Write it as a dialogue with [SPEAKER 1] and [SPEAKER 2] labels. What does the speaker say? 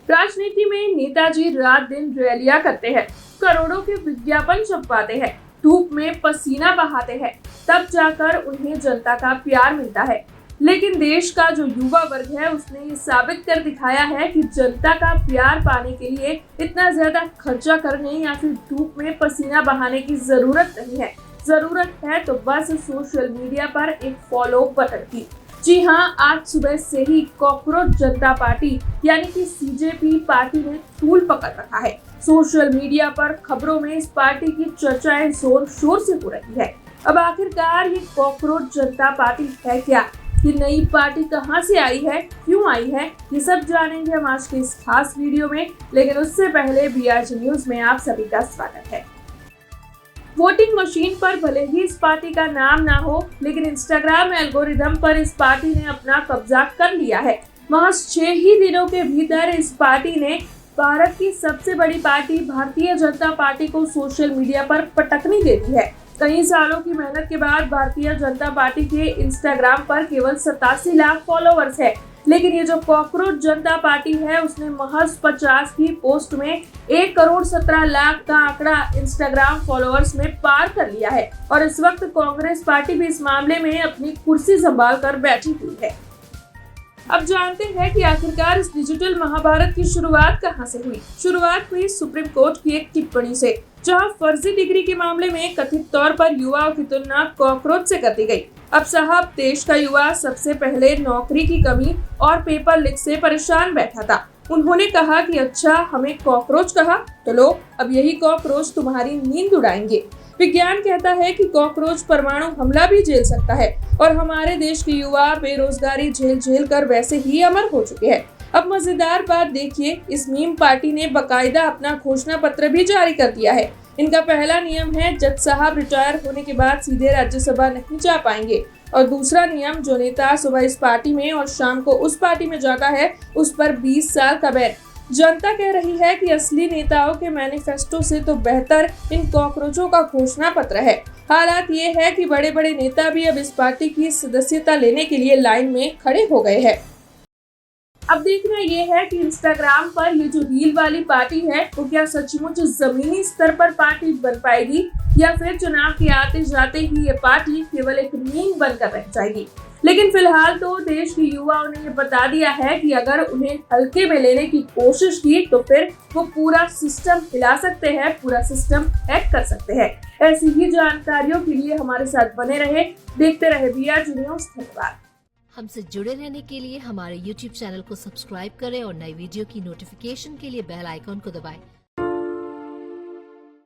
[SPEAKER 1] राजनीति में नेताजी रात दिन रैलियां करते हैं, करोड़ों के विज्ञापन छपवाते हैं, धूप में पसीना बहाते हैं, तब जाकर उन्हें जनता का प्यार मिलता है। लेकिन देश का जो युवा वर्ग है उसने ये साबित कर दिखाया है कि जनता का प्यार पाने के लिए इतना ज्यादा खर्चा करने या फिर धूप में पसीना बहाने की जरूरत नहीं है। जरूरत है तो बस सोशल मीडिया पर एक फॉलो बटन की। जी हाँ, आज सुबह से ही कॉकरोच जनता पार्टी यानी कि सीजेपी पार्टी ने तूल पकड़ रखा है। सोशल मीडिया पर खबरों में इस पार्टी की चर्चाएं जोर शोर से हो रही है। अब आखिरकार ये कॉकरोच जनता पार्टी है क्या? ये नई पार्टी कहां से आई है, क्यों आई है, ये सब जानेंगे हम आज के इस खास वीडियो में। लेकिन उससे पहले BRG न्यूज में आप सभी का स्वागत है। वोटिंग मशीन पर भले ही इस पार्टी का नाम ना हो, लेकिन इंस्टाग्राम एल्गोरिदम पर इस पार्टी ने अपना कब्जा कर लिया है। महज 6 ही दिनों के भीतर इस पार्टी ने भारत की सबसे बड़ी पार्टी भारतीय जनता पार्टी को सोशल मीडिया पर पटकनी दे दी है। कई सालों की मेहनत के बाद भारतीय जनता पार्टी के इंस्टाग्राम पर केवल 87 लाख फॉलोअर्स है, लेकिन ये जो कॉकरोच जनता पार्टी है उसने महज 50 की पोस्ट में 1,17,00,000 का आंकड़ा इंस्टाग्राम फॉलोअर्स में पार कर लिया है। और इस वक्त कांग्रेस पार्टी भी इस मामले में अपनी कुर्सी संभाल कर बैठी हुई है। अब जानते हैं कि आखिरकार इस डिजिटल महाभारत की शुरुआत कहां से हुई। शुरुआत हुई सुप्रीम कोर्ट की एक टिप्पणी से, जहां फर्जी डिग्री के मामले में कथित तौर पर युवाओं की तुलना कॉकरोच से कर दी गई। अब साहब, देश का युवा सबसे पहले नौकरी की कमी और पेपर लीक से परेशान बैठा था। उन्होंने कहा कि अच्छा, हमें कॉकरोच कहा, तो लो अब यही कॉकरोच तुम्हारी नींद उड़ाएंगे। विज्ञान कहता है कि कॉकरोच परमाणु हमला भी झेल सकता है और हमारे देश के युवा बेरोजगारी झेल कर वैसे ही अमर हो चुके हैं। अब मजेदार बात देखिए, इस मीम पार्टी ने बकायदा अपना घोषणा पत्र भी जारी कर दिया है। इनका पहला नियम है, जज साहब रिटायर होने के बाद सीधे राज्यसभा नहीं जा पाएंगे। और दूसरा नियम, जो नेता सुबह इस पार्टी में और शाम को उस पार्टी में जाता है उस पर 20 साल का बैन। जनता कह रही है कि असली नेताओं के मैनिफेस्टो से तो बेहतर इन कॉकरोचों का घोषणा पत्र है। हालात ये है कि बड़े बड़े नेता भी अब इस पार्टी की सदस्यता लेने के लिए लाइन में खड़े हो गए हैं। अब देखना ये है कि इंस्टाग्राम पर ये जो रील वाली पार्टी है वो क्या सचमुच जमीनी स्तर पर पार्टी बन पाएगी, या फिर चुनाव के आते जाते ही ये पार्टी केवल एक मीम बनकर रह जाएगी। लेकिन फिलहाल तो देश के युवाओं ने ये बता दिया है कि अगर उन्हें हल्के में लेने की कोशिश की तो फिर वो पूरा सिस्टम हिला सकते हैं, पूरा सिस्टम हैक कर सकते हैं। ऐसी ही जानकारियों के लिए हमारे साथ बने रहे, देखते रहे BRG न्यूज। धन्यवाद।
[SPEAKER 2] हमसे जुड़े रहने के लिए हमारे YouTube चैनल को सब्सक्राइब करें और नई वीडियो की नोटिफिकेशन के लिए बेल आइकॉन को दबाएं।